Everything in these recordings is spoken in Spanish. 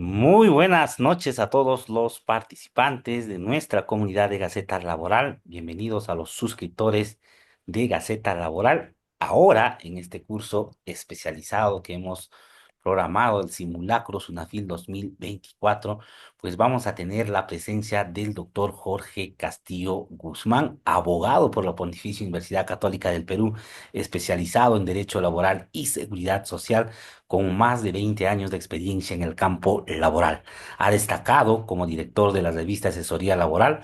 Muy buenas noches a todos los participantes de nuestra comunidad de Gaceta Laboral. Bienvenidos a los suscriptores de Gaceta Laboral. Ahora, en este curso especializado que hemos programado, el Simulacro Sunafil 2024, pues vamos a tener la presencia del doctor Jorge Castillo Guzmán, abogado por la Pontificia Universidad Católica del Perú, especializado en Derecho Laboral y Seguridad Social con más de 20 años de experiencia en el campo laboral. Ha destacado como director de la revista Asesoría Laboral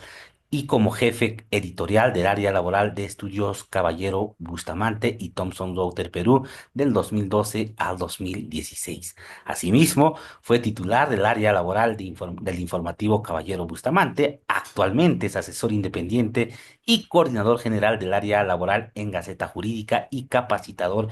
y como jefe editorial del área laboral de Estudios Caballero Bustamante y Thomson Reuters Perú del 2012 al 2016. Asimismo, fue titular del área laboral del informativo Caballero Bustamante. Actualmente es asesor independiente y coordinador general del área laboral en Gaceta Jurídica y capacitador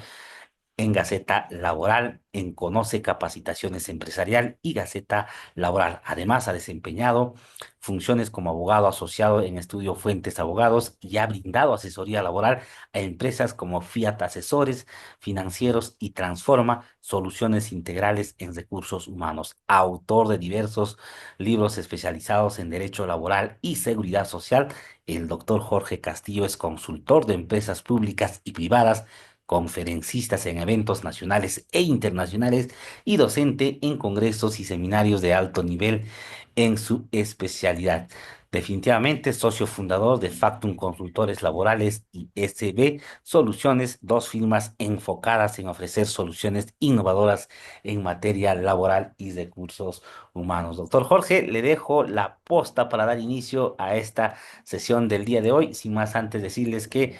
en Gaceta Laboral, en Conoce Capacitaciones Empresarial y Gaceta Laboral. Además, ha desempeñado funciones como abogado asociado en Estudio Fuentes Abogados y ha brindado asesoría laboral a empresas como Fiat Asesores Financieros y Transforma Soluciones Integrales en Recursos Humanos. Autor de diversos libros especializados en Derecho Laboral y Seguridad Social, el doctor Jorge Castillo es consultor de empresas públicas y privadas, conferencistas en eventos nacionales e internacionales y docente en congresos y seminarios de alto nivel en su especialidad. Definitivamente, socio fundador de Factum Consultores Laborales y SB Soluciones, dos firmas enfocadas en ofrecer soluciones innovadoras en materia laboral y recursos humanos. Doctor Jorge, le dejo la posta para dar inicio a esta sesión del día de hoy. Sin más, antes decirles que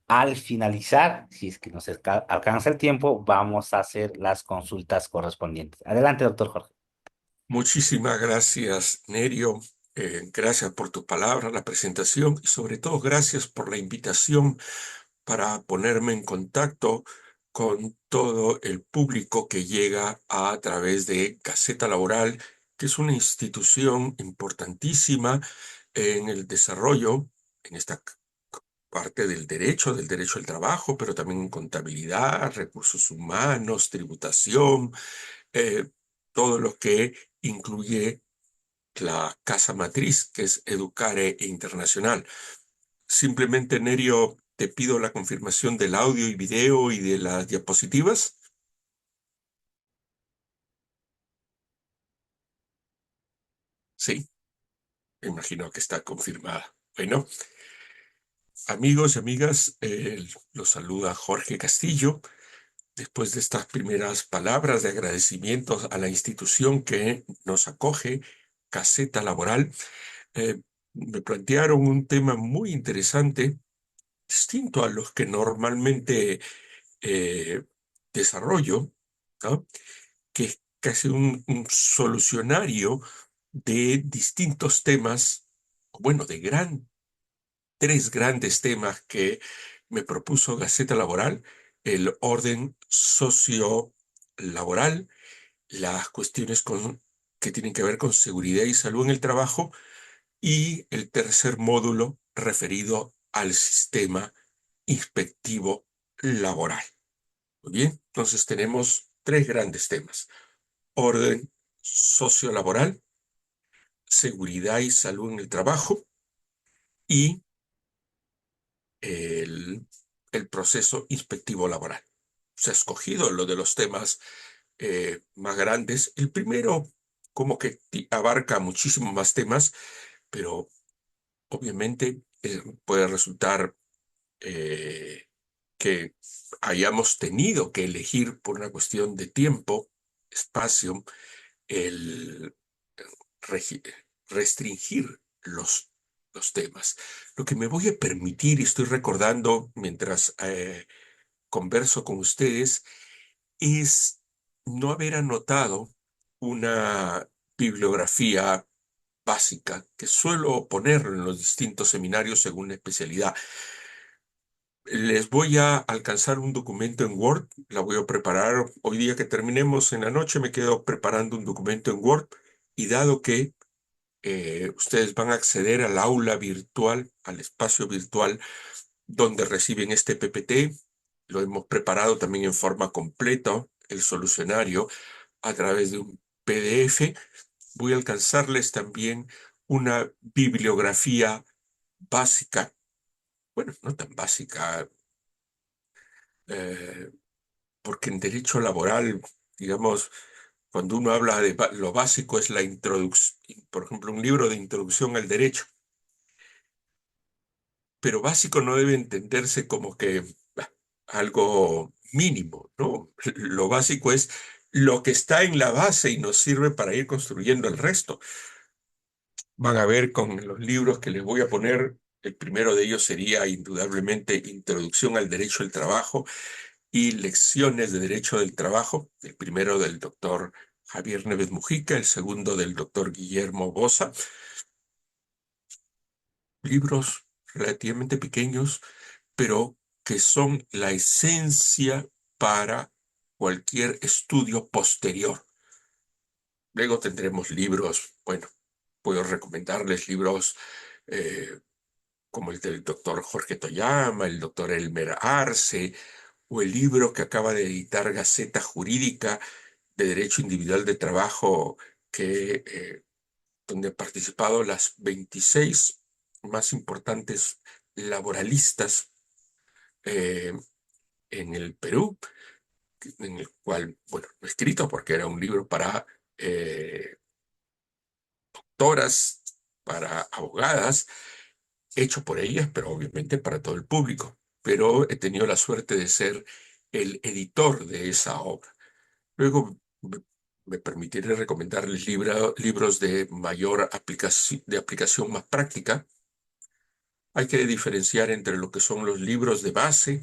al finalizar, si es que nos alcanza el tiempo, vamos a hacer las consultas correspondientes. Adelante, doctor Jorge. Muchísimas gracias, Nerio. Gracias por tu palabra, la presentación y sobre todo gracias por la invitación para ponerme en contacto con todo el público que llega a través de Gaceta Laboral, que es una institución importantísima en el desarrollo, en esta parte del derecho al trabajo, pero también en contabilidad, recursos humanos, tributación, eh, todo lo que incluye la casa matriz, que es Educare Internacional. Simplemente, Nerio, te pido la confirmación del audio y video y de las diapositivas. Sí, me imagino que está confirmada. Bueno, amigos y amigas, los saluda Jorge Castillo. Después de estas primeras palabras de agradecimiento a la institución que nos acoge, Caseta Laboral, eh, me plantearon un tema muy interesante, distinto a los que normalmente eh, desarrollo, ¿no? Que es casi un solucionario de distintos temas, bueno, tres grandes temas que me propuso Gaceta Laboral: el orden sociolaboral, las cuestiones que tienen que ver con seguridad y salud en el trabajo, y el tercer módulo referido al sistema inspectivo laboral. Muy bien, entonces tenemos tres grandes temas: orden sociolaboral, seguridad y salud en el trabajo y el, el proceso inspectivo laboral. Se ha escogido lo de los temas más grandes. El primero como que abarca muchísimos más temas, pero obviamente puede resultar eh, que hayamos tenido que elegir por una cuestión de tiempo, espacio, el regi- restringir los temas. Lo que me voy a permitir, y estoy recordando mientras converso con ustedes, es no haber anotado una bibliografía básica que suelo poner en los distintos seminarios según la especialidad. Les voy a alcanzar un documento en Word, la voy a preparar. Hoy día que terminemos en la noche me quedo preparando un documento en Word, y dado que ustedes van a acceder al aula virtual, al espacio virtual donde reciben este PPT, lo hemos preparado también en forma completa, el solucionario, a través de un PDF. Voy a alcanzarles también una bibliografía básica, bueno, no tan básica, eh, porque en derecho laboral, digamos, cuando uno habla de lo básico es la introducción, por ejemplo, un libro de introducción al derecho, pero básico no debe entenderse como que algo mínimo, ¿no? Lo básico es lo que está en la base y nos sirve para ir construyendo el resto. Van a ver con los libros que les voy a poner, el primero de ellos sería indudablemente Introducción al Derecho del Trabajo y Lecciones de Derecho del Trabajo, el primero del doctor Javier Neves Mujica, el segundo del doctor Guillermo Boza, libros relativamente pequeños, pero que son la esencia para cualquier estudio posterior. Luego tendremos libros, bueno, puedo recomendarles libros eh, como el del doctor Jorge Toyama, el doctor Elmer Arce, o el libro que acaba de editar Gaceta Jurídica de Derecho Individual de Trabajo, donde han participado las 26 más importantes laboralistas eh, en el Perú, en el cual, bueno, no escrito porque era un libro para doctoras, para abogadas, hecho por ellas, pero obviamente para todo el público. Pero he tenido la suerte de ser el editor de esa obra. Luego me permitiré recomendarles libros de mayor aplicación, de aplicación más práctica. Hay que diferenciar entre lo que son los libros de base,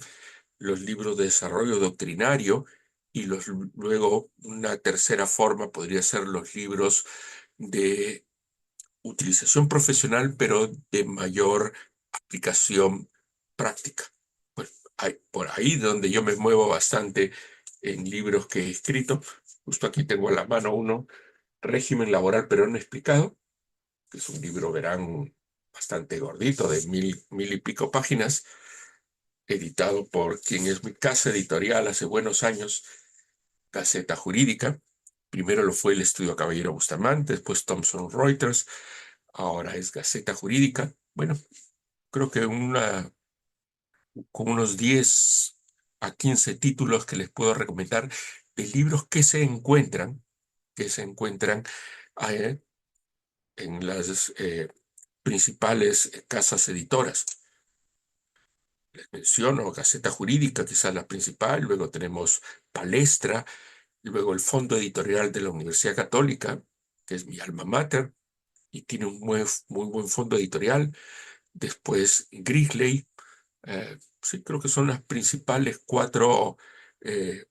los libros de desarrollo doctrinario y luego una tercera forma podría ser los libros de utilización profesional, pero de mayor aplicación práctica. Pues hay, por ahí donde yo me muevo bastante en libros que he escrito. Justo aquí tengo a la mano uno, Régimen Laboral Perón Explicado, que es un libro, verán, bastante gordito, de mil y pico páginas, editado por quien es mi casa editorial hace buenos años, Gaceta Jurídica. Primero lo fue el Estudio Caballero Bustamante, después Thomson Reuters, ahora es Gaceta Jurídica. Bueno, creo que con unos 10 a 15 títulos que les puedo recomendar de libros que se encuentran eh, en las principales casas editoras. Les menciono Gaceta Jurídica, quizás la principal, luego tenemos Palestra, luego el Fondo Editorial de la Universidad Católica, que es mi alma mater, y tiene un muy buen fondo editorial. Después Grisley, sí, creo que son las principales cuatro eh,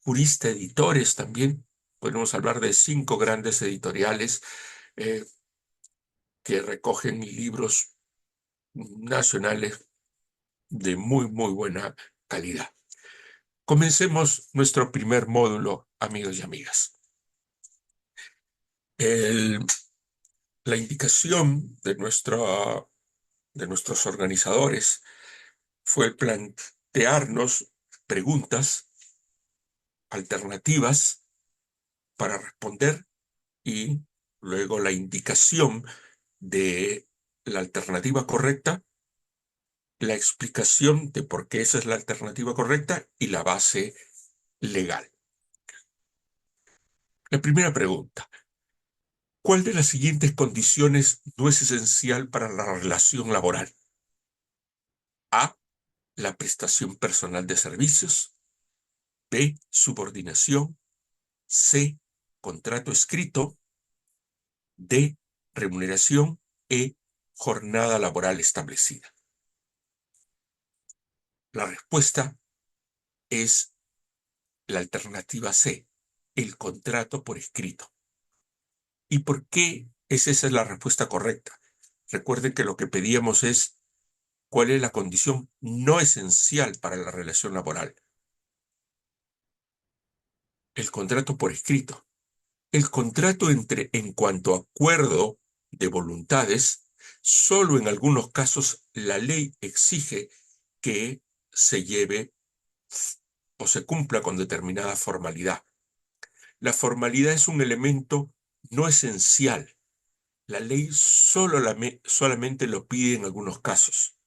juristas editores también. Podemos hablar de 5 grandes editoriales eh, que recogen libros nacionales de muy buena calidad. Comencemos nuestro primer módulo, amigos y amigas. El- la indicación de nuestros organizadores fue plantearnos preguntas alternativas para responder y luego la indicación de la alternativa correcta, la explicación de por qué esa es la alternativa correcta y la base legal. La primera pregunta: ¿cuál de las siguientes condiciones no es esencial para la relación laboral? A, la prestación personal de servicios. B, subordinación. C, contrato escrito. D, remuneración. E, jornada laboral establecida. La respuesta es la alternativa C, el contrato por escrito. ¿Y por qué es esa la respuesta correcta? Recuerden que lo que pedíamos es cuál es la condición no esencial para la relación laboral. El contrato por escrito. El contrato en cuanto a acuerdo de voluntades, solo en algunos casos la ley exige que se lleve o se cumpla con determinada formalidad. La formalidad es un elemento no esencial. La ley solamente lo pide en algunos casos.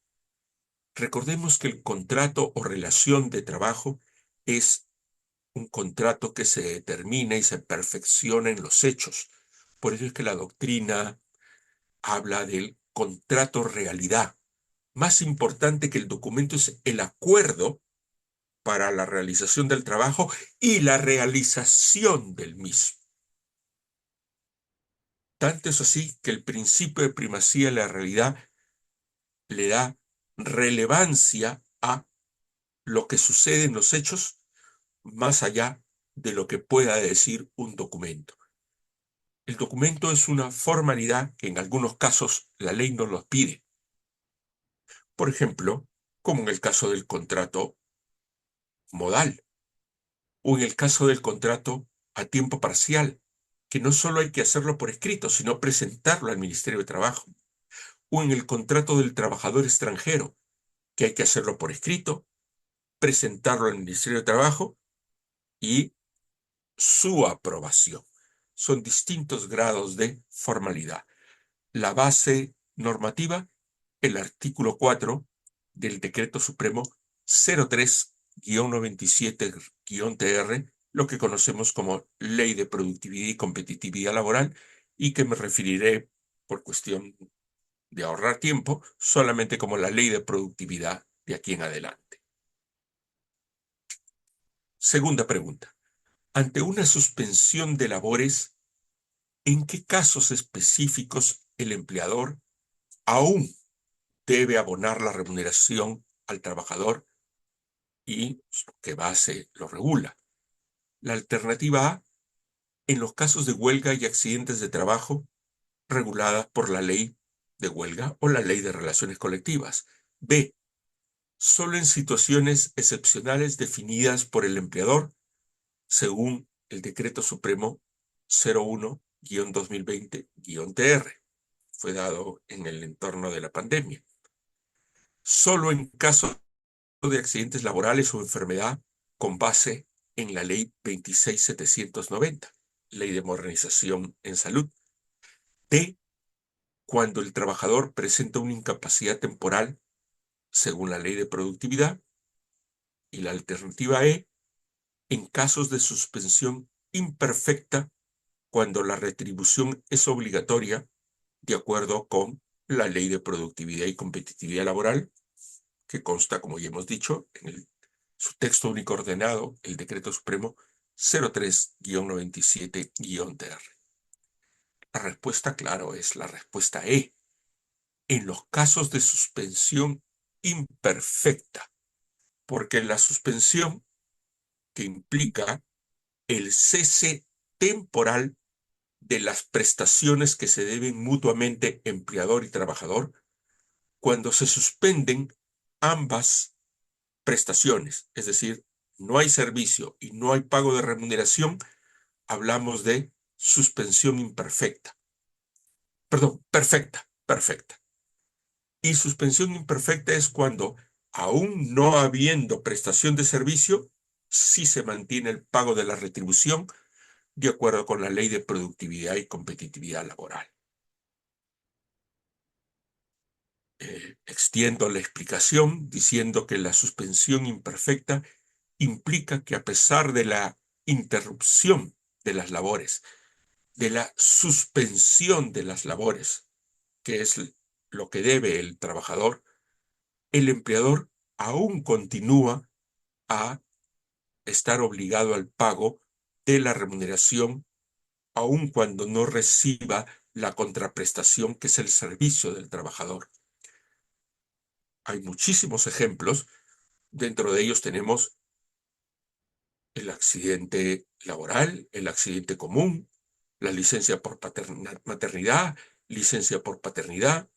Recordemos que el contrato o relación de trabajo es un contrato que se determina y se perfecciona en los hechos. Por eso es que la doctrina habla del contrato realidad. Más importante que el documento es el acuerdo para la realización del trabajo y la realización del mismo. Tanto es así que el principio de primacía de la realidad le da relevancia a lo que sucede en los hechos más allá de lo que pueda decir un documento. El documento es una formalidad que en algunos casos la ley no los pide. Por ejemplo, como en el caso del contrato modal o en el caso del contrato a tiempo parcial, que no solo hay que hacerlo por escrito, sino presentarlo al Ministerio de Trabajo, o en el contrato del trabajador extranjero, que hay que hacerlo por escrito, presentarlo al Ministerio de Trabajo y su aprobación. Son distintos grados de formalidad. La base normativa, el artículo 4 del Decreto Supremo 03-97-TR, lo que conocemos como Ley de Productividad y Competitividad Laboral, y que me referiré, por cuestión de ahorrar tiempo, solamente como la Ley de Productividad de aquí en adelante. Segunda pregunta. Ante una suspensión de labores, ¿en qué casos específicos el empleador aún debe abonar la remuneración al trabajador y qué base lo regula? La alternativa A, en los casos de huelga y accidentes de trabajo reguladas por la ley de huelga o la ley de relaciones colectivas. B, solo en situaciones excepcionales definidas por el empleador según el Decreto Supremo 01-2020-TR. Fue dado en el entorno de la pandemia. Solo en caso de accidentes laborales o enfermedad con base en la Ley 26.790, Ley de Modernización en Salud. D, cuando el trabajador presenta una incapacidad temporal según la Ley de Productividad. Y la alternativa E, en casos de suspensión imperfecta cuando la retribución es obligatoria de acuerdo con la Ley de Productividad y Competitividad Laboral, que consta, como ya hemos dicho, en su texto único ordenado, el Decreto Supremo 03-97-TR. La respuesta, claro, es la respuesta E. En los casos de suspensión imperfecta, porque la suspensión que implica el cese temporal de las prestaciones que se deben mutuamente empleador y trabajador, cuando se suspenden ambas prestaciones, es decir, no hay servicio y no hay pago de remuneración, hablamos de suspensión imperfecta. Perdón, perfecta. Y suspensión imperfecta es cuando, aún no habiendo prestación de servicio, sí se mantiene el pago de la retribución de acuerdo con la Ley de Productividad y Competitividad Laboral. Extiendo la explicación diciendo que la suspensión imperfecta implica que a pesar de la interrupción de las labores, de la suspensión de las labores, que es lo que debe el trabajador, el empleador aún continúa a estar obligado al pago de la remuneración, aun cuando no reciba la contraprestación que es el servicio del trabajador. Hay muchísimos ejemplos. Dentro de ellos tenemos el accidente laboral, el accidente común, la licencia por maternidad, licencia por paternidad,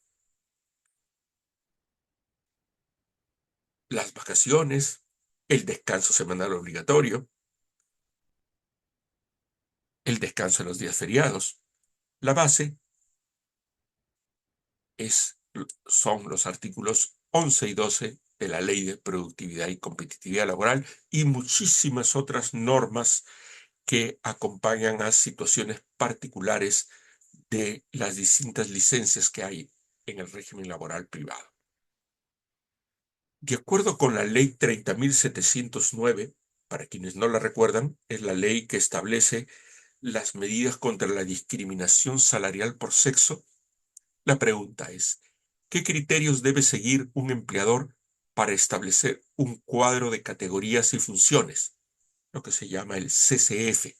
las vacaciones, el descanso semanal obligatorio, el descanso en los días feriados. La base son los artículos 11 y 12 de la Ley de Productividad y Competitividad Laboral y muchísimas otras normas que acompañan a situaciones particulares de las distintas licencias que hay en el régimen laboral privado. De acuerdo con la Ley 30.709, para quienes no la recuerdan, es la ley que establece las medidas contra la discriminación salarial por sexo. La pregunta es, ¿qué criterios debe seguir un empleador para establecer un cuadro de categorías y funciones, lo que se llama el CCF,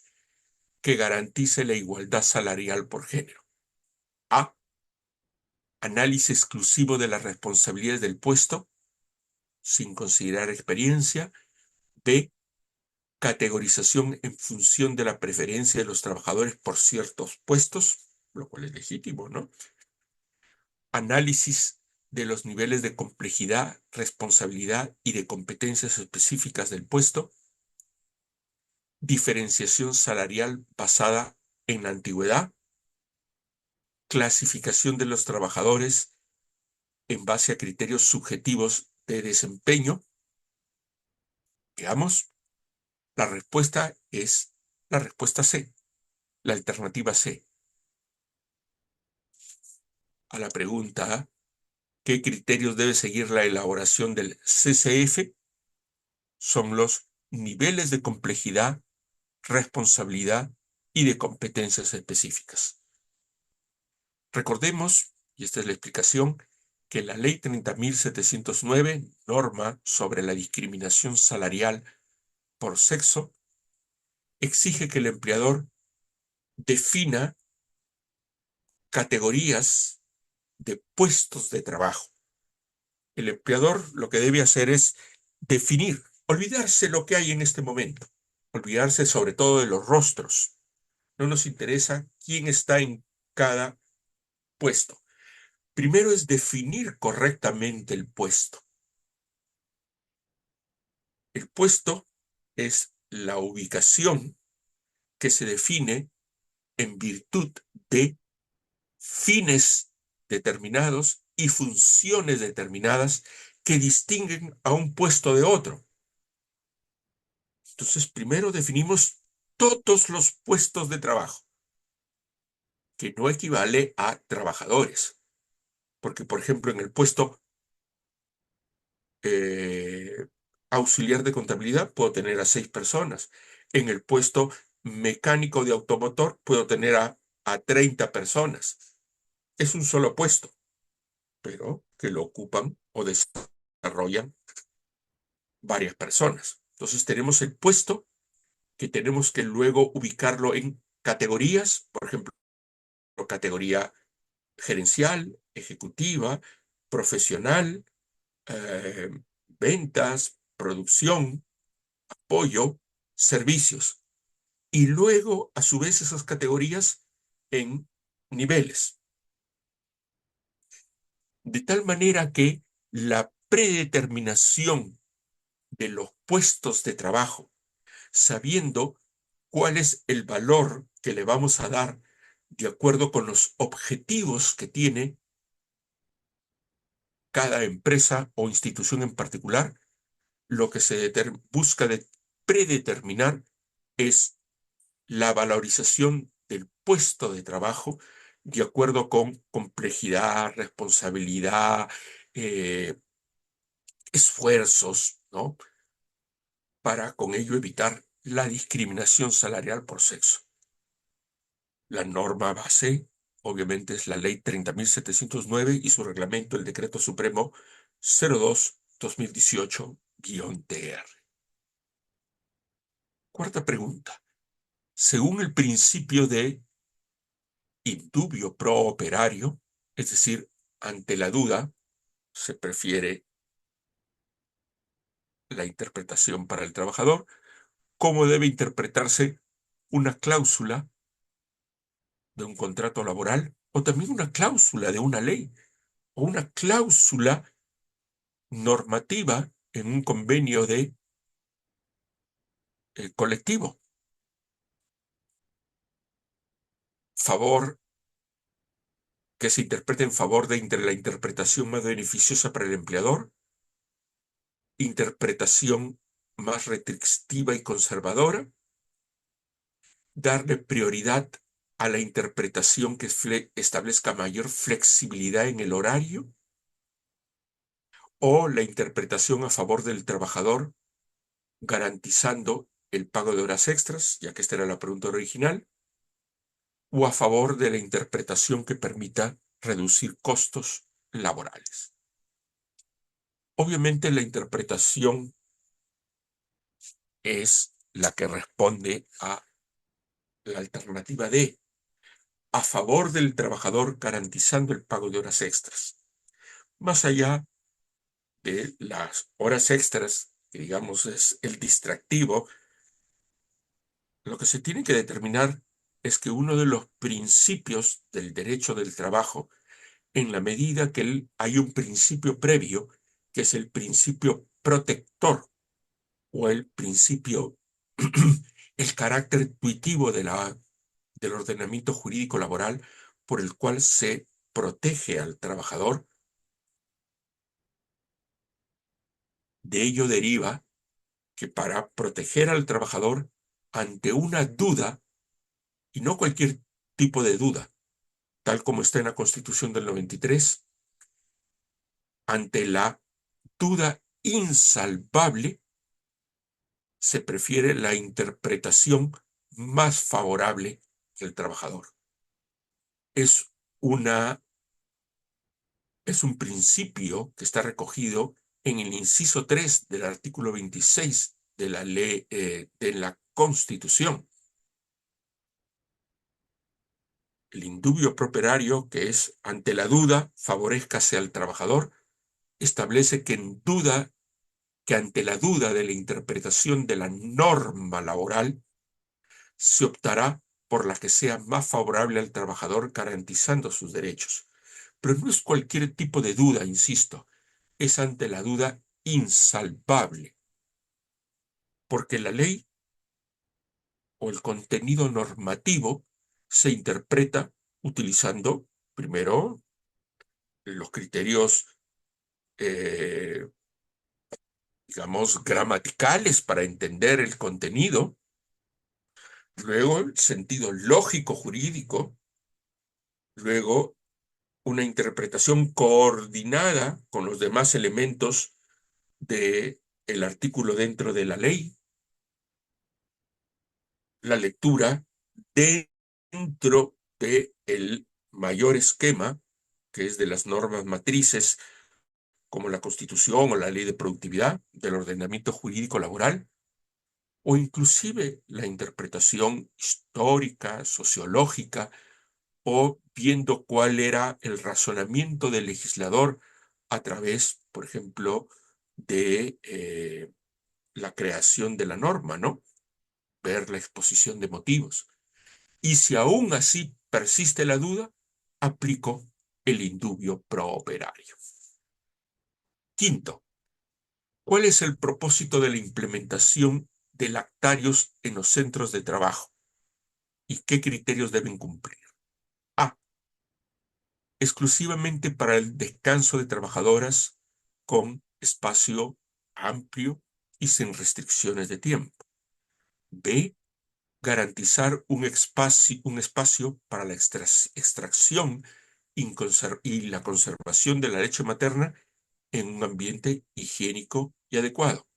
que garantice la igualdad salarial por género? A. Análisis exclusivo de las responsabilidades del puesto, sin considerar experiencia. B. Categorización en función de la preferencia de los trabajadores por ciertos puestos, lo cual es legítimo, ¿no? Análisis de los niveles de complejidad, responsabilidad y de competencias específicas del puesto. Diferenciación salarial basada en la antigüedad. Clasificación de los trabajadores en base a criterios subjetivos de desempeño. Veamos, la respuesta es la respuesta C, la alternativa C. A la pregunta, ¿qué criterios debe seguir la elaboración del CCF? Son los niveles de complejidad, responsabilidad y de competencias específicas. Recordemos, y esta es la explicación, que la Ley 30.709, norma sobre la discriminación salarial por sexo, exige que el empleador defina categorías de puestos de trabajo. El empleador lo que debe hacer es definir, olvidarse lo que hay en este momento, olvidarse sobre todo de los rostros. No nos interesa quién está en cada puesto. Primero es definir correctamente el puesto. El puesto es la ubicación que se define en virtud de fines determinados y funciones determinadas que distinguen a un puesto de otro. Entonces, primero definimos todos los puestos de trabajo, que no equivale a trabajadores, porque, por ejemplo, en el puesto eh, auxiliar de contabilidad puedo tener a 6 personas. En el puesto mecánico de automotor puedo tener a 30 personas. Es un solo puesto, pero que lo ocupan o desarrollan varias personas. Entonces tenemos el puesto que tenemos que luego ubicarlo en categorías, por ejemplo, categoría gerencial, ejecutiva, profesional, eh, ventas, producción, apoyo, servicios. Y luego, a su vez, esas categorías en niveles. De tal manera que la predeterminación de los puestos de trabajo, sabiendo cuál es el valor que le vamos a dar de acuerdo con los objetivos que tiene cada empresa o institución en particular, lo que se busca de predeterminar es la valorización del puesto de trabajo de acuerdo con complejidad, responsabilidad, eh, esfuerzos, ¿no? Para con ello evitar la discriminación salarial por sexo. La norma base, obviamente, es la Ley 30.709 y su reglamento, el Decreto Supremo 02-2018-TR. Cuarta pregunta. Según el principio de indubio pro operario, es decir, ante la duda, se prefiere la interpretación para el trabajador, ¿cómo debe interpretarse una cláusula de un contrato laboral o también una cláusula de una ley o una cláusula normativa en un convenio de colectivo? Favor que se interprete en favor de la interpretación más beneficiosa para el empleador, interpretación más restrictiva y conservadora, darle prioridad a la interpretación que establezca mayor flexibilidad en el horario, o la interpretación a favor del trabajador, garantizando el pago de horas extras, ya que esta era la pregunta original, o a favor de la interpretación que permita reducir costos laborales. Obviamente la interpretación es la que responde a la alternativa D, a favor del trabajador garantizando el pago de horas extras. Más allá de las horas extras, que digamos es el distractivo, lo que se tiene que determinar es que uno de los principios del derecho del trabajo, en la medida que hay un principio previo, que es el principio protector o el principio, el carácter intuitivo del ordenamiento jurídico laboral por el cual se protege al trabajador, de ello deriva que para proteger al trabajador ante una duda, y no cualquier tipo de duda, tal como está en la Constitución del 93, ante la duda insalvable, se prefiere la interpretación más favorable del trabajador. Es una, es un principio que está recogido en el inciso 3 del artículo 26 de la ley, de la Constitución. El indubio properario, que es ante la duda, favorézcase al trabajador, establece que ante la duda de la interpretación de la norma laboral, se optará por la que sea más favorable al trabajador garantizando sus derechos. Pero no es cualquier tipo de duda, insisto, es ante la duda insalvable, porque la ley o el contenido normativo se interpreta utilizando, primero, los criterios, eh, digamos, gramaticales para entender el contenido, luego el sentido lógico jurídico, luego una interpretación coordinada con los demás elementos del artículo dentro de la ley, la lectura dentro del mayor esquema, que es de las normas matrices, como la Constitución o la Ley de Productividad, del ordenamiento jurídico laboral, o inclusive la interpretación histórica, sociológica, o viendo cuál era el razonamiento del legislador a través, por ejemplo, de la creación de la norma, ¿no? Ver la exposición de motivos. Y si aún así persiste la duda, aplico el indubio pro operario. Quinto, ¿cuál es el propósito de la implementación de lactarios en los centros de trabajo y qué criterios deben cumplir? A. Exclusivamente para el descanso de trabajadoras con espacio amplio y sin restricciones de tiempo. B. Garantizar un espacio para la extracción y la conservación de la leche materna en un ambiente higiénico y adecuado.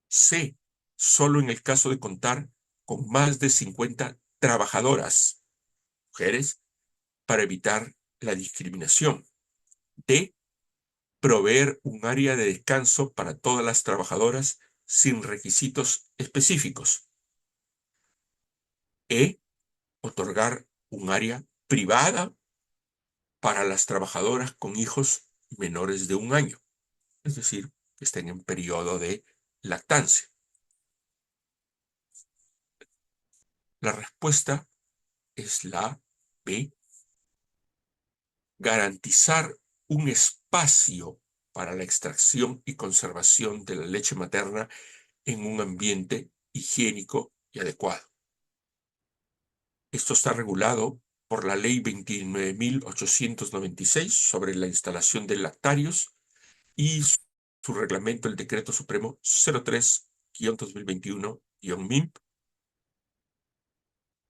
C. Solo en el caso de contar con más de 50 trabajadoras, mujeres, para evitar la discriminación. D. Proveer un área de descanso para todas las trabajadoras sin requisitos específicos. E. Otorgar un área privada para las trabajadoras con hijos menores de 1 año, es decir, que estén en periodo de lactancia. La respuesta es la B. Garantizar un espacio para la extracción y conservación de la leche materna en un ambiente higiénico y adecuado. Esto está regulado por la Ley 29.896 sobre la instalación de lactarios y su reglamento, el Decreto Supremo 03-2021-MIMP,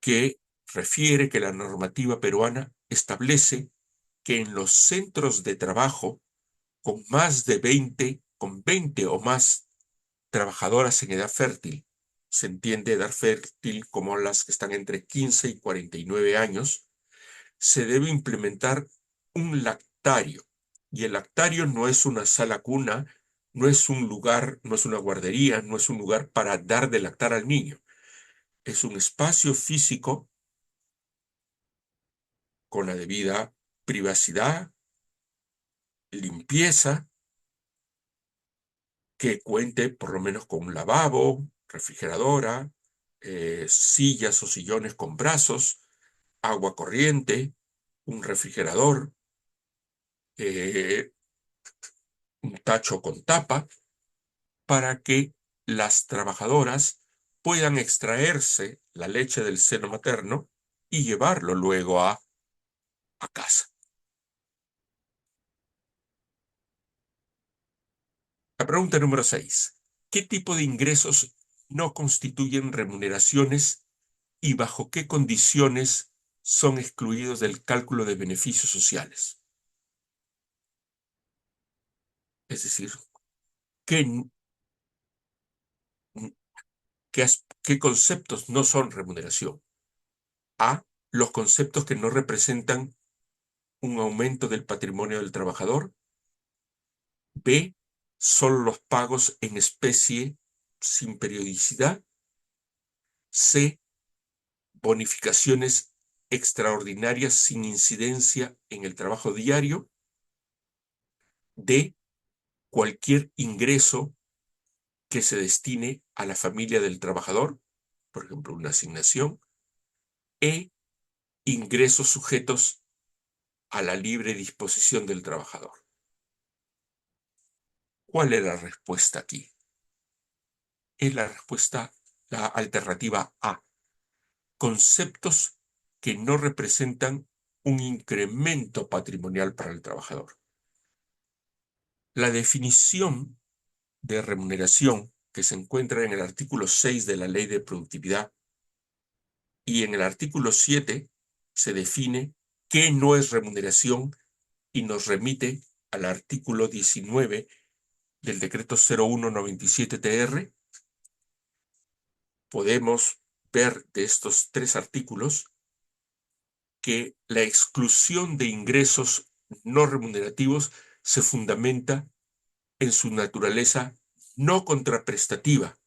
que refiere que la normativa peruana establece que en los centros de trabajo con más de 20, con 20 o más trabajadoras en edad fértil, se entiende edad fértil como las que están entre 15 y 49 años, se debe implementar un lactario. Y el lactario no es una sala cuna, no es un lugar, no es una guardería, no es un lugar para dar de lactar al niño. Es un espacio físico con la debida privacidad, limpieza, que cuente por lo menos con un lavabo, refrigeradora, sillas o sillones con brazos, agua corriente, un refrigerador, eh, un tacho con tapa, para que las trabajadoras puedan extraerse la leche del seno materno y llevarlo luego a casa. La pregunta número 6. ¿Qué tipo de ingresos no constituyen remuneraciones y bajo qué condiciones son excluidos del cálculo de beneficios sociales? Es decir, ¿qué, qué conceptos no son remuneración? A, los conceptos que no representan un aumento del patrimonio del trabajador. B, solo los pagos en especie sin periodicidad. C, bonificaciones extraordinarias sin incidencia en el trabajo diario. D, cualquier ingreso que se destine a la familia del trabajador, por ejemplo, una asignación. E, ingresos sujetos a la libre disposición del trabajador. ¿Cuál es la respuesta aquí? Es la respuesta, la alternativa A. Conceptos que no representan un incremento patrimonial para el trabajador. La definición de remuneración que se encuentra en el artículo 6 de la Ley de Productividad y en el artículo 7 se define qué no es remuneración y nos remite al artículo 19 del decreto 0197-TR. Podemos ver de estos tres artículos que la exclusión de ingresos no remunerativos se fundamenta en su naturaleza no contraprestativa,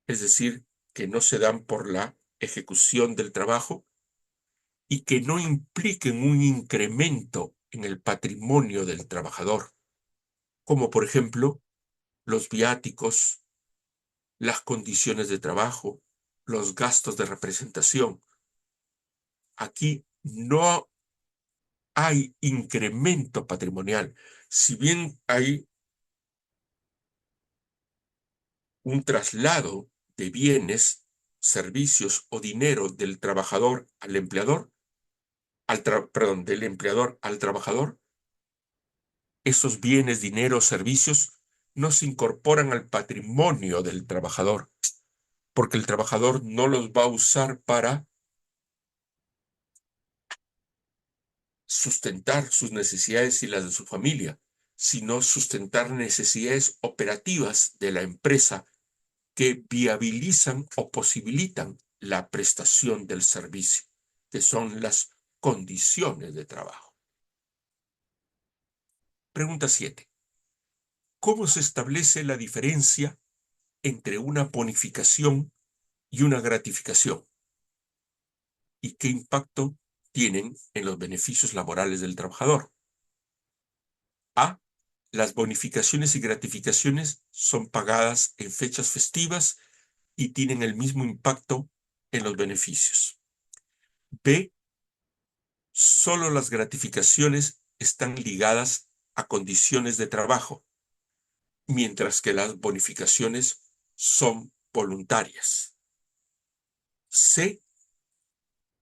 es decir, que no se dan por la ejecución del trabajo y que no impliquen un incremento en el patrimonio del trabajador, como por ejemplo los viáticos, las condiciones de trabajo, los gastos de representación. Aquí no hay incremento patrimonial. Si bien hay un traslado de bienes, servicios o dinero del trabajador al empleador, perdón, del empleador al trabajador, esos bienes, dinero, servicios no se incorporan al patrimonio del trabajador, porque el trabajador no los va a usar para sustentar sus necesidades y las de su familia, sino sustentar necesidades operativas de la empresa que viabilizan o posibilitan la prestación del servicio, que son las condiciones de trabajo. Pregunta 7. ¿Cómo se establece la diferencia entre una bonificación y una gratificación? ¿Y qué impacto tienen en los beneficios laborales del trabajador? A. Las bonificaciones y gratificaciones son pagadas en fechas festivas y tienen el mismo impacto en los beneficios. B. Solo las gratificaciones están ligadas a condiciones de trabajo, mientras que las bonificaciones son voluntarias. C.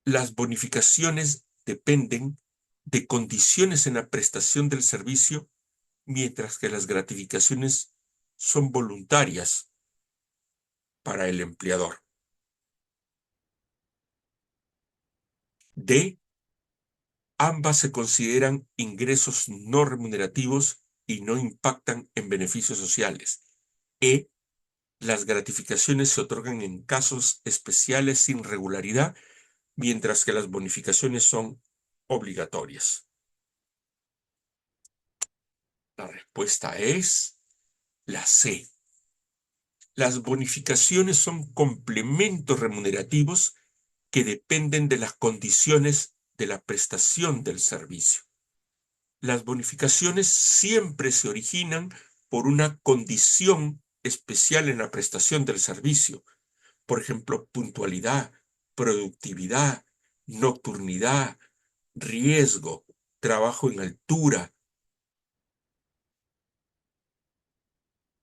Las bonificaciones dependen de condiciones en la prestación del servicio, mientras que las gratificaciones son voluntarias para el empleador. D, ambas se consideran ingresos no remunerativos y no impactan en beneficios sociales. E, las gratificaciones se otorgan en casos especiales sin regularidad, mientras que las bonificaciones son obligatorias. La respuesta es la C. Las bonificaciones son complementos remunerativos que dependen de las condiciones de la prestación del servicio. Las bonificaciones siempre se originan por una condición especial en la prestación del servicio. Por ejemplo, puntualidad, productividad, nocturnidad, riesgo, trabajo en altura.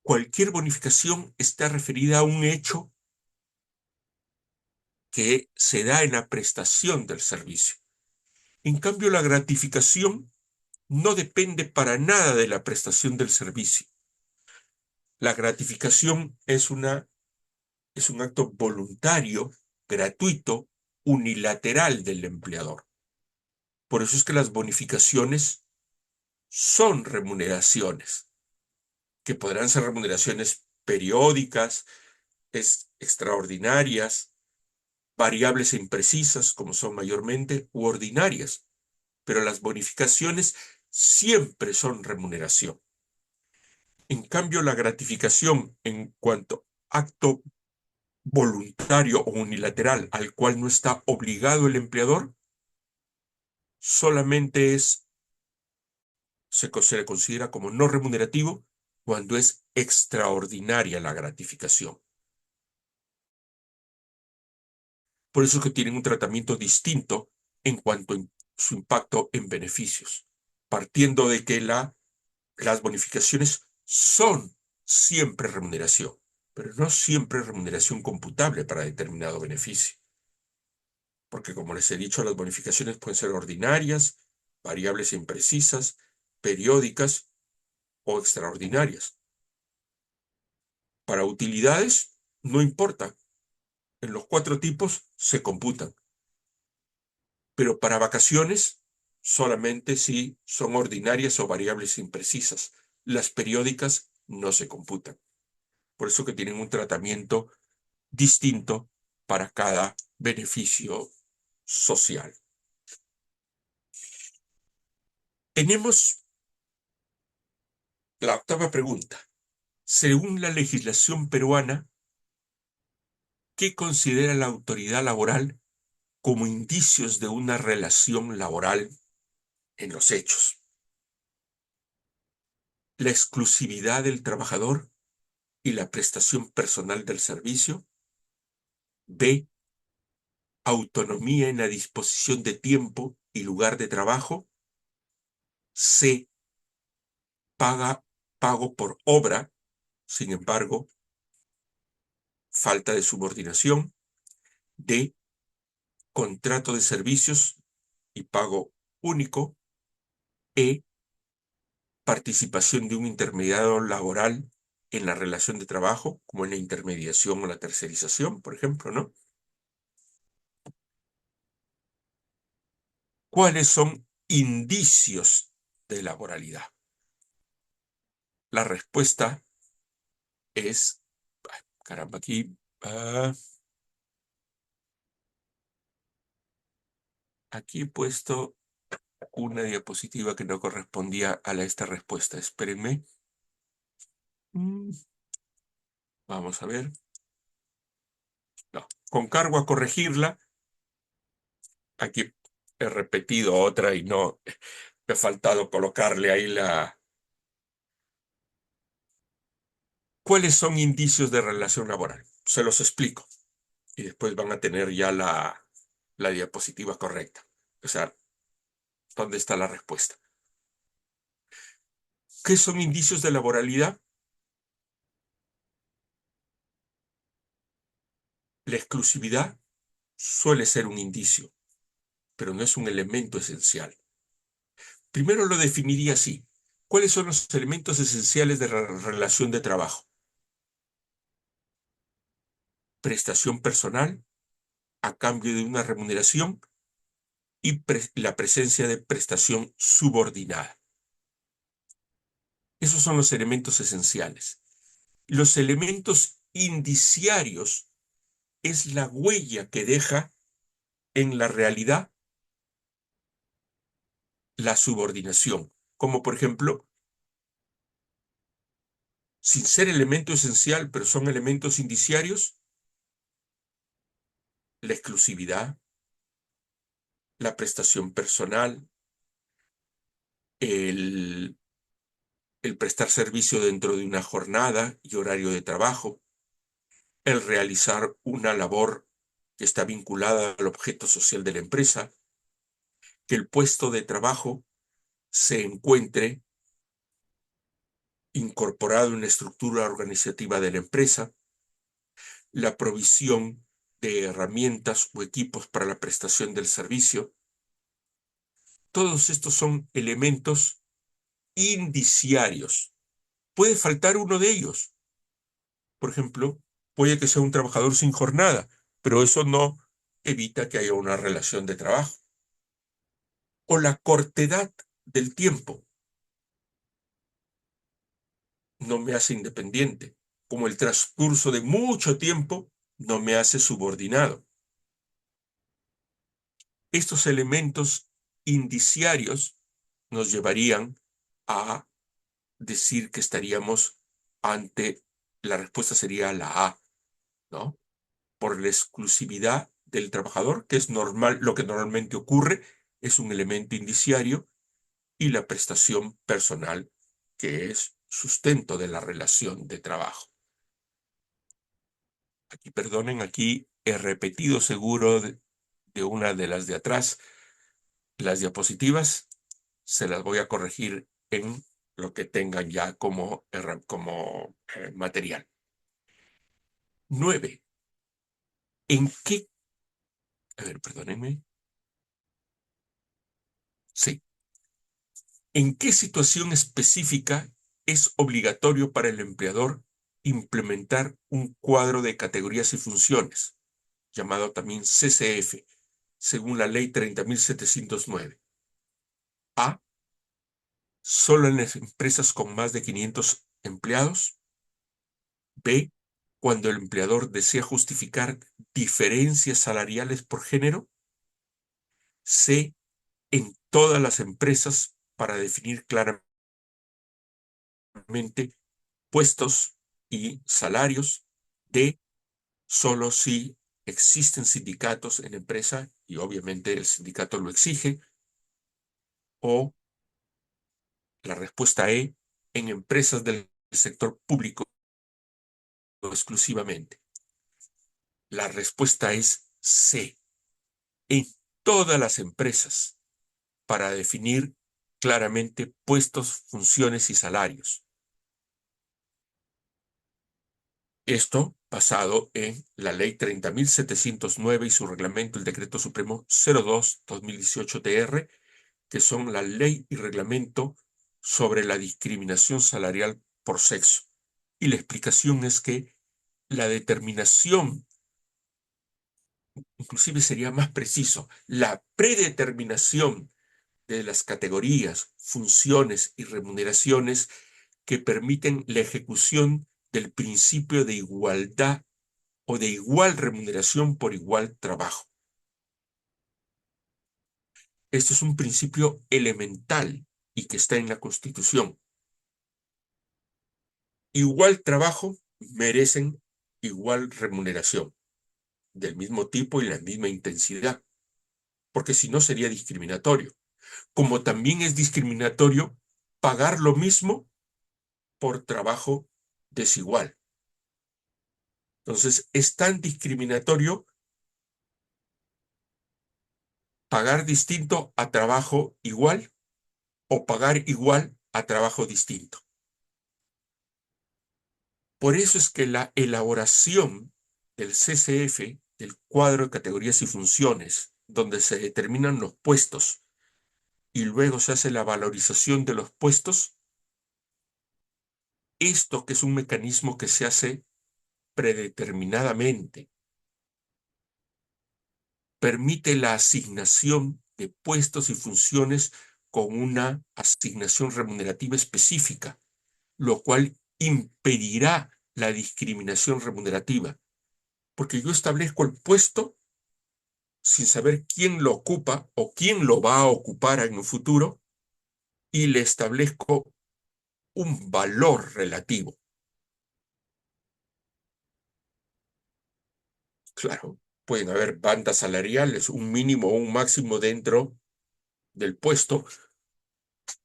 Cualquier bonificación está referida a un hecho que se da en la prestación del servicio. En cambio, la gratificación no depende para nada de la prestación del servicio. La gratificación es un acto voluntario, gratuito, unilateral del empleador. Por eso es que las bonificaciones son remuneraciones, que podrán ser remuneraciones periódicas, extraordinarias, variables e imprecisas, como son mayormente, u ordinarias. Pero las bonificaciones siempre son remuneración. En cambio, la gratificación en cuanto acto voluntario o unilateral al cual no está obligado el empleador, solamente se le considera como no remunerativo cuando es extraordinaria la gratificación. Por eso es que tienen un tratamiento distinto en cuanto a su impacto en beneficios, partiendo de que las bonificaciones son siempre remuneración, pero no siempre remuneración computable para determinado beneficio. Porque como les he dicho, las bonificaciones pueden ser ordinarias, variables e imprecisas, periódicas o extraordinarias. Para utilidades, no importa. En los 4 tipos se computan. Pero para vacaciones, solamente si son ordinarias o variables imprecisas. Las periódicas no se computan. Por eso que tienen un tratamiento distinto para cada beneficio social. Tenemos la octava pregunta. Según la legislación peruana, ¿qué considera la autoridad laboral como indicios de una relación laboral en los hechos? La exclusividad del trabajador y la prestación personal del servicio. B, autonomía en la disposición de tiempo y lugar de trabajo. C, pago por obra, sin embargo, falta de subordinación. D, contrato de servicios y pago único. E, participación de un intermediario laboral en la relación de trabajo, como en la intermediación o la tercerización, por ejemplo, ¿no? ¿Cuáles son indicios de laboralidad? La respuesta es, ay, caramba, aquí he puesto una diapositiva que no correspondía a esta respuesta. Espérenme. Mm, Vamos a ver. No, con cargo a corregirla. Aquí he repetido otra y no me ha faltado colocarle ahí la... ¿Cuáles son indicios de relación laboral? Se los explico y después van a tener ya la diapositiva correcta. O sea, ¿dónde está la respuesta? ¿Qué son indicios de laboralidad? La exclusividad suele ser un indicio, pero no es un elemento esencial. Primero lo definiría así. ¿Cuáles son los elementos esenciales de la relación de trabajo? Prestación personal a cambio de una remuneración y la presencia de prestación subordinada. Esos son los elementos esenciales. Los elementos indiciarios es la huella que deja en la realidad la subordinación, como por ejemplo, sin ser elemento esencial, pero son elementos indiciarios, la exclusividad, la prestación personal, el, el prestar servicio dentro de una jornada y horario de trabajo, el realizar una labor que está vinculada al objeto social de la empresa, que el puesto de trabajo se encuentre incorporado en la estructura organizativa de la empresa, la provisión de herramientas o equipos para la prestación del servicio. Todos estos son elementos indiciarios. Puede faltar uno de ellos. Por ejemplo, puede que sea un trabajador sin jornada, pero eso no evita que haya una relación de trabajo. O la cortedad del tiempo no me hace independiente, como el transcurso de mucho tiempo no me hace subordinado. Estos elementos indiciarios nos llevarían a decir que estaríamos ante, la respuesta sería la A, ¿no? Por la exclusividad del trabajador, que es normal, lo que normalmente ocurre, es un elemento indiciario, y la prestación personal, que es sustento de la relación de trabajo. Aquí, perdonen, aquí he repetido seguro de una de las de atrás las diapositivas, se las voy a corregir en lo que tengan ya como, material. 9. ¿En qué? A ver, perdónenme. Sí. ¿En qué situación específica es obligatorio para el empleador implementar un cuadro de categorías y funciones, llamado también CCF, según la Ley 30.709? A. Solo en las empresas con más de 500 empleados. B. Cuando el empleador desea justificar diferencias salariales por género. C. En todas las empresas para definir claramente puestos y salarios. D. Solo si existen sindicatos en empresa y obviamente el sindicato lo exige. O la respuesta E. En empresas del sector público exclusivamente. La respuesta es C. En todas las empresas para definir claramente puestos, funciones y salarios. Esto basado en la Ley 30.709 y su reglamento, el Decreto Supremo 02/2018-TR, que son la ley y reglamento sobre la discriminación salarial por sexo. Y la explicación es que la determinación, inclusive sería más preciso, la predeterminación de las categorías, funciones y remuneraciones que permiten la ejecución del principio de igualdad o de igual remuneración por igual trabajo. Esto es un principio elemental y que está en la Constitución. Igual trabajo merecen igual remuneración, del mismo tipo y la misma intensidad, porque si no sería discriminatorio. Como también es discriminatorio pagar lo mismo por trabajo desigual. Entonces, es tan discriminatorio pagar distinto a trabajo igual o pagar igual a trabajo distinto. Por eso es que la elaboración del CCF, del cuadro de categorías y funciones, donde se determinan los puestos y luego se hace la valorización de los puestos, esto que es un mecanismo que se hace predeterminadamente, permite la asignación de puestos y funciones con una asignación remunerativa específica, lo cual impedirá la discriminación remunerativa, porque yo establezco el puesto sin saber quién lo ocupa o quién lo va a ocupar en un futuro y le establezco un valor relativo. Claro, pueden haber bandas salariales, un mínimo o un máximo dentro del puesto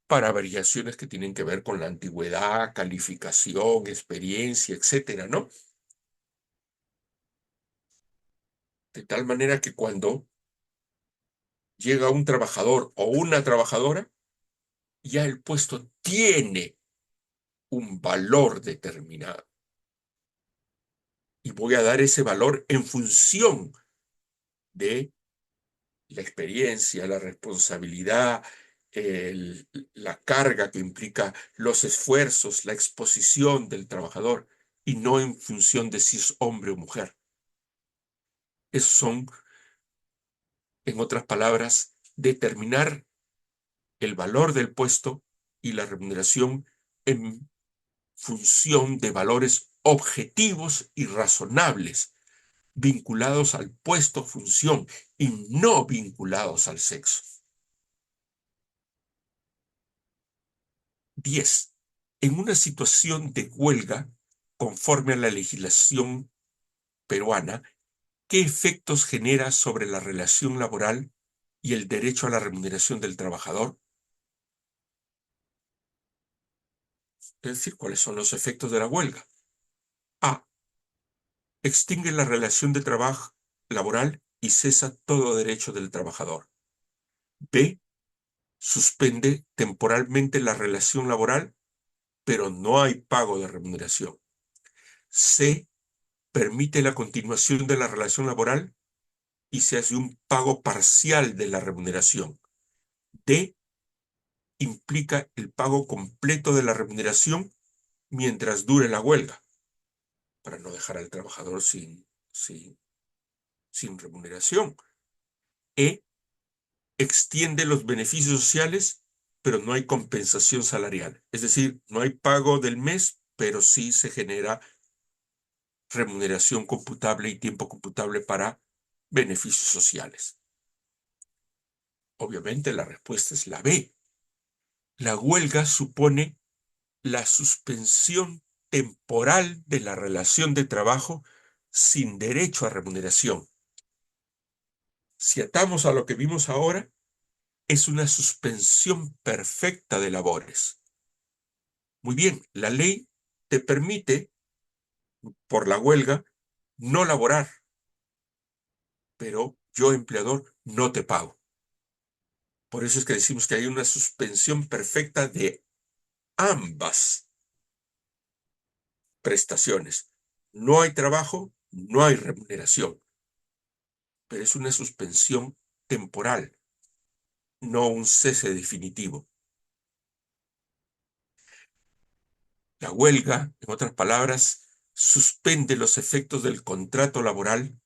para variaciones que tienen que ver con la antigüedad, calificación, experiencia, etcétera, ¿no? De tal manera que cuando llega un trabajador o una trabajadora, ya el puesto tiene un valor determinado. Y voy a dar ese valor en función de la experiencia, la responsabilidad, la carga que implica los esfuerzos, la exposición del trabajador, y no en función de si es hombre o mujer. Esos son, en otras palabras, determinar el valor del puesto y la remuneración en función de valores objetivos y razonables, vinculados al puesto, función, y no vinculados al sexo. 10. En una situación de huelga, conforme a la legislación peruana, ¿qué efectos genera sobre la relación laboral y el derecho a la remuneración del trabajador? Es decir, ¿cuáles son los efectos de la huelga? A. Extingue la relación de trabajo laboral y cesa todo derecho del trabajador. B. Suspende temporalmente la relación laboral, pero no hay pago de remuneración. C. Permite la continuación de la relación laboral y se hace un pago parcial de la remuneración. D. Implica el pago completo de la remuneración mientras dure la huelga, para no dejar al trabajador sin remuneración. E. Extiende los beneficios sociales, pero no hay compensación salarial. Es decir, no hay pago del mes, pero sí se genera remuneración computable y tiempo computable para beneficios sociales. Obviamente la respuesta es la B. La huelga supone la suspensión temporal de la relación de trabajo sin derecho a remuneración. Si atamos a lo que vimos ahora, es una suspensión perfecta de labores. Muy bien, la ley te permite, por la huelga, no laborar, pero yo, empleador, no te pago. Por eso es que decimos que hay una suspensión perfecta de ambas prestaciones. No hay trabajo, no hay remuneración, pero es una suspensión temporal, no un cese definitivo. La huelga, en otras palabras, suspende los efectos del contrato laboral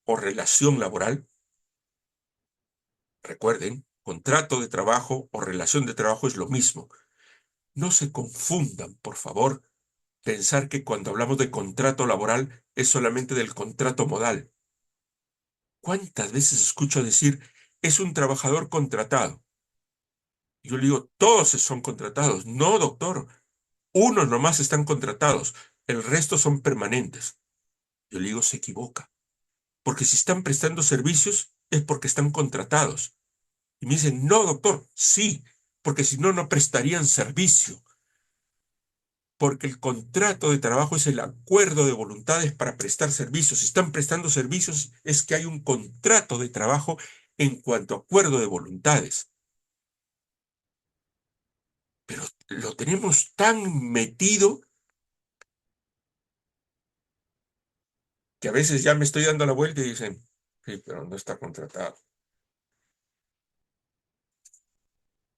o relación laboral. Recuerden, contrato de trabajo o relación de trabajo es lo mismo. No se confundan, por favor, pensar que cuando hablamos de contrato laboral es solamente del contrato modal. ¿Cuántas veces escucho decir es un trabajador contratado? Yo le digo, todos son contratados. No, doctor, unos nomás están contratados, el resto son permanentes. Yo le digo, se equivoca, porque si están prestando servicios es porque están contratados. Y me dicen, no, doctor, sí, porque si no, no prestarían servicio. Porque el contrato de trabajo es el acuerdo de voluntades para prestar servicios. Si están prestando servicios, es que hay un contrato de trabajo en cuanto a acuerdo de voluntades. Pero lo tenemos tan metido que a veces ya me estoy dando la vuelta y dicen, sí, pero no está contratado.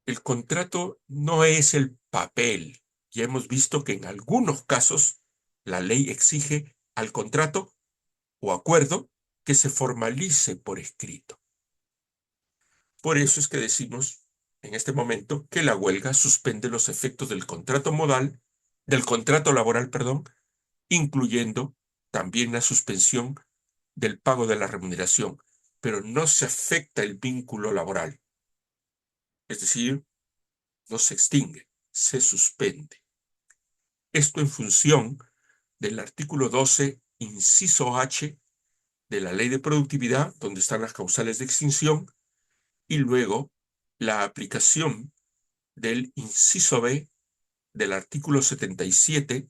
El contrato no es el papel. Ya hemos visto que en algunos casos la ley exige al contrato o acuerdo que se formalice por escrito. Por eso es que decimos en este momento que la huelga suspende los efectos del contrato modal, del contrato laboral, perdón, incluyendo también la suspensión del pago de la remuneración, pero no se afecta el vínculo laboral, es decir, no se extingue, se suspende. Esto en función del artículo 12, inciso H de la Ley de Productividad, donde están las causales de extinción, y luego la aplicación del inciso B del artículo 77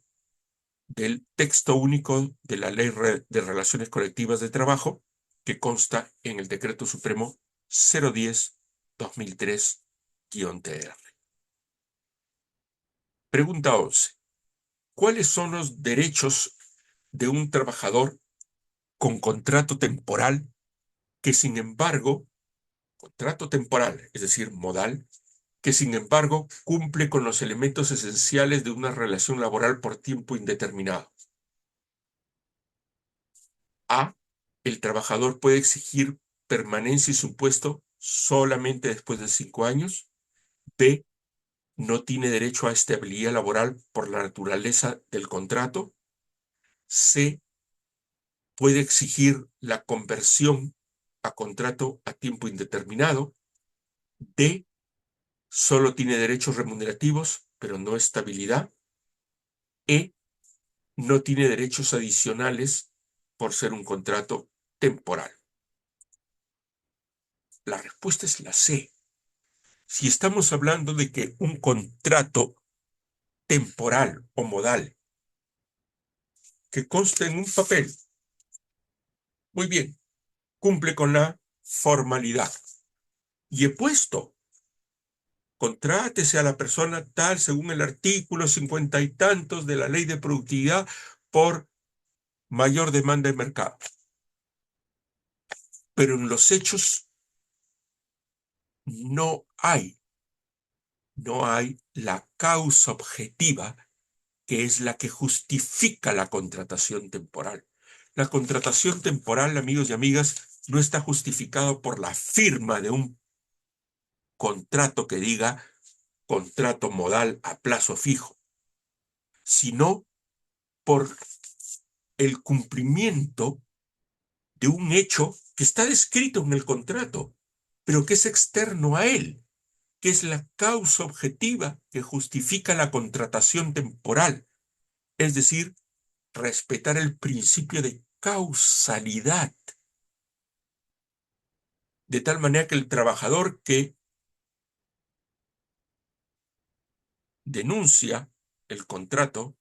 del texto único de la Ley de Relaciones Colectivas de Trabajo, que consta en el Decreto Supremo 010-2003-TR. Pregunta 11. ¿Cuáles son los derechos de un trabajador con contrato temporal que sin embargo, contrato temporal, es decir, modal, que sin embargo cumple con los elementos esenciales de una relación laboral por tiempo indeterminado? A. El trabajador puede exigir permanencia en su puesto solamente después de 5 años. B. No tiene derecho a estabilidad laboral por la naturaleza del contrato. C. Puede exigir la conversión a contrato a tiempo indeterminado. D. Solo tiene derechos remunerativos, pero no estabilidad. E. No tiene derechos adicionales por ser un contrato temporal. La respuesta es la C. Si estamos hablando de que un contrato temporal o modal que consta en un papel, muy bien, cumple con la formalidad. Y he puesto, contrátese a la persona tal según el artículo 50 y tantos de la Ley de Productividad por mayor demanda de mercado. Pero en los hechos no hay, no hay la causa objetiva que es la que justifica la contratación temporal. La contratación temporal, amigos y amigas, no está justificado por la firma de un contrato que diga contrato modal a plazo fijo, sino por el cumplimiento de un hecho que está descrito en el contrato, pero que es externo a él, que es la causa objetiva que justifica la contratación temporal, es decir, respetar el principio de causalidad, de tal manera que el trabajador que denuncia el contrato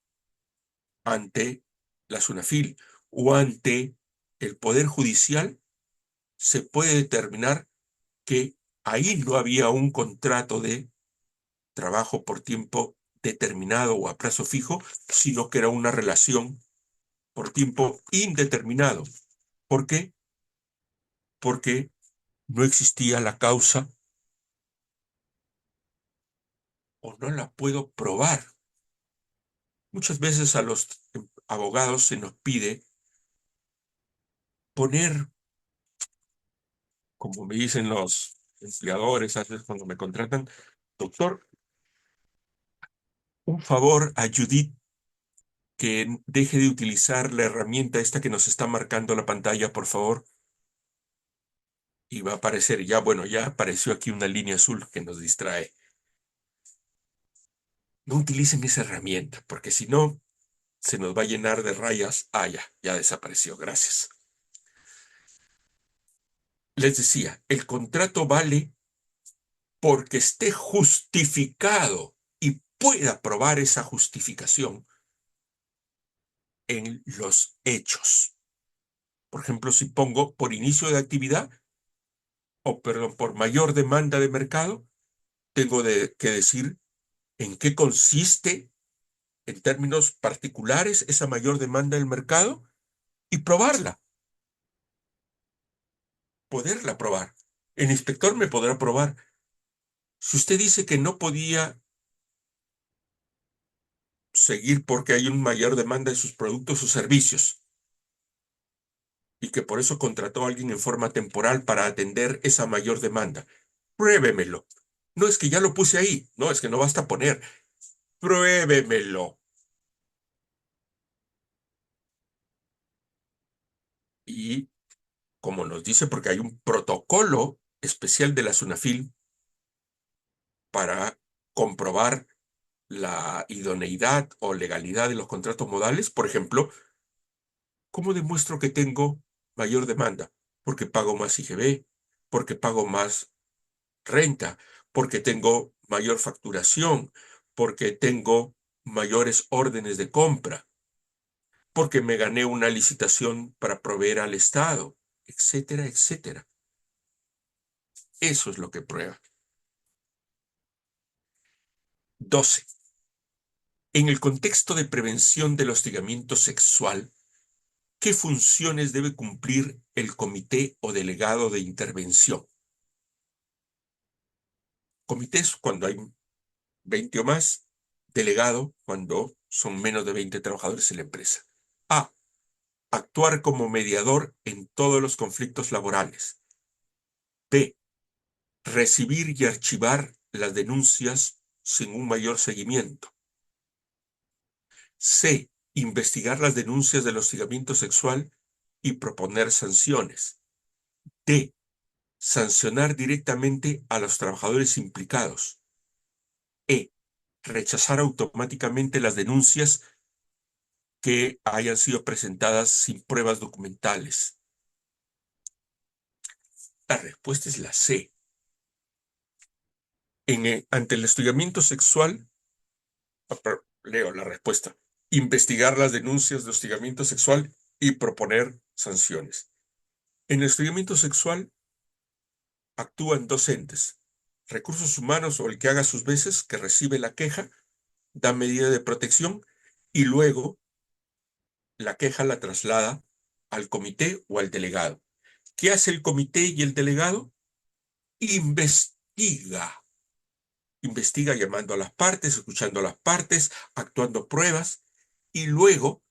ante la SUNAFIL o ante el Poder Judicial, se puede determinar que ahí no había un contrato de trabajo por tiempo determinado o a plazo fijo, sino que era una relación por tiempo indeterminado. ¿Por qué? Porque no existía la causa o no la puedo probar. Muchas veces a los abogados se nos pide poner, como me dicen los empleadores, a veces cuando me contratan, doctor, un favor a Judith que deje de utilizar la herramienta esta que nos está marcando la pantalla, por favor. Y va a aparecer, ya, bueno, ya apareció aquí una línea azul que nos distrae. No utilicen esa herramienta, porque si no, se nos va a llenar de rayas. Ah, ya desapareció, gracias. Les decía, el contrato vale porque esté justificado y pueda probar esa justificación en los hechos. Por ejemplo, si pongo por inicio de actividad, o perdón, por mayor demanda de mercado, tengo que decir en qué consiste en términos particulares esa mayor demanda del mercado y probarla, poderla probar. El inspector me podrá probar. Si usted dice que no podía seguir porque hay una mayor demanda de sus productos o servicios y que por eso contrató a alguien en forma temporal para atender esa mayor demanda, Pruébemelo. No es que ya lo puse ahí, no, es que no basta poner. Pruébemelo. Y como nos dice, porque hay un protocolo especial de la SUNAFIL para comprobar la idoneidad o legalidad de los contratos modales. Por ejemplo, ¿cómo demuestro que tengo mayor demanda? Porque pago más IGB, porque pago más renta, porque tengo mayor facturación, porque tengo mayores órdenes de compra, porque me gané una licitación para proveer al Estado, etcétera, etcétera. Eso es lo que prueba. 12. En el contexto de prevención del hostigamiento sexual, ¿qué funciones debe cumplir el comité o delegado de intervención? Comités cuando hay 20 o más, delegado cuando son menos de 20 trabajadores en la empresa. A. Actuar como mediador en todos los conflictos laborales. B. Recibir y archivar las denuncias sin un mayor seguimiento. C. Investigar las denuncias del hostigamiento sexual y proponer sanciones. D. Sancionar directamente a los trabajadores implicados. E. Rechazar automáticamente las denuncias que hayan sido presentadas sin pruebas documentales. La respuesta es la C. Ante el hostigamiento sexual, leo la respuesta, investigar las denuncias de hostigamiento sexual y proponer sanciones. En el hostigamiento sexual actúan dos entes, recursos humanos o el que haga sus veces, que recibe la queja, da medida de protección y luego la queja la traslada al comité o al delegado. ¿Qué hace el comité y el delegado? Investiga. Investiga llamando a las partes, escuchando a las partes, actuando pruebas y luego,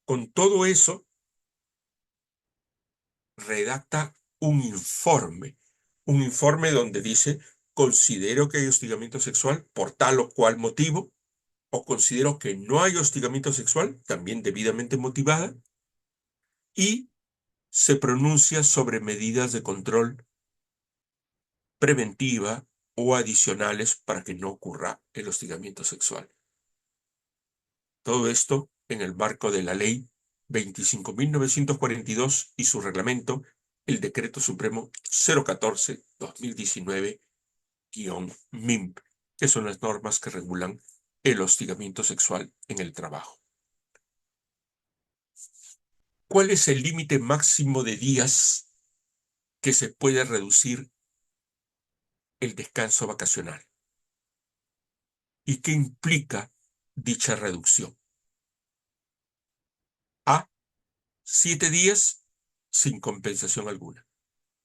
con todo eso, redacta un informe donde dice, considero que hay hostigamiento sexual por tal o cual motivo, o considero que no hay hostigamiento sexual, también debidamente motivada, y se pronuncia sobre medidas de control preventiva o adicionales para que no ocurra el hostigamiento sexual. Todo esto en el marco de la Ley 25.942 y su reglamento, el Decreto Supremo 014-2019-MIMP, que son las normas que regulan el hostigamiento sexual en el trabajo. ¿Cuál es el límite máximo de días que se puede reducir el descanso vacacional? ¿Y qué implica dicha reducción? A. 7 días sin compensación alguna.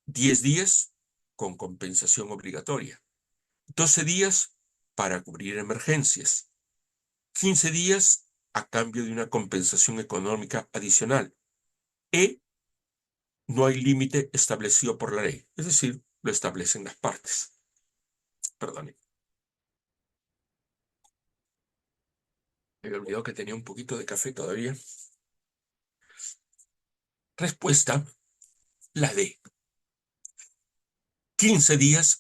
10 días con compensación obligatoria. 12 días para cubrir emergencias. 15 días a cambio de una compensación económica adicional. E. No hay límite establecido por la ley. Es decir, lo establecen las partes. Perdone. Me había olvidado que tenía un poquito de café todavía. Respuesta, la D. 15 días